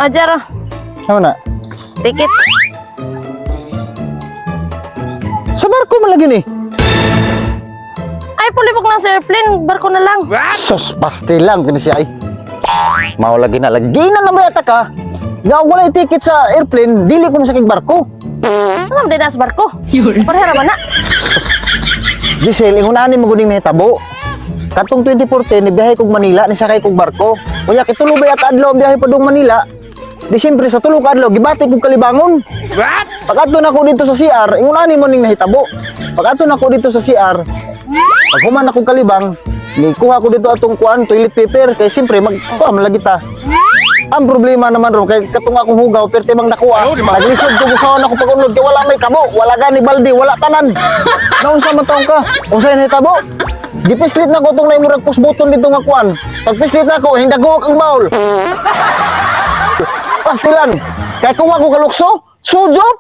Ajar oh. Ano na? Tiket. Sa barko man lagi ni. Ay, pulibok ng sa airplane. Barko na lang. Sus, pasti lang kini siya ay. Mao lagi na lagi. Gina na bayata ka. Nga wala yung ticket sa airplane, dili ko masakig barko. Alam din na sa barko. Parehara ba na? Giselle, ingunanin mo guning nahitabo. Katong 2014, nibiyahe kog Manila, nisakay kog barko. Kuya, kitulo ba yata adlaw ang biyahe pa dong Manila? Di siyempre, sa tulo ka adlaw, gibati kog Kalibangon. What? Pag-ato na ko dito sa CR, ingunanin mo ning nahitabo. Pag-ato na ko dito sa CR, pag human akong Kalibang, kuha ko dito atong kuan, toilet paper, kaya siyempre, magkuha lagi ta. Ang problema naman ro, kay katong akong hugaw, pero timang nakuha, naglisod ko busawan ako pag-unod, kaya wala may kabo, wala gani balde, wala tanan. Naunsa man taong ka? Unsay nahitabo? Gipislit na ko itong naimurag push button dito nga kuan. Pag pislit na ko, hindagok ang baul. Pastilan. Kaya kung ako kalukso, sujop.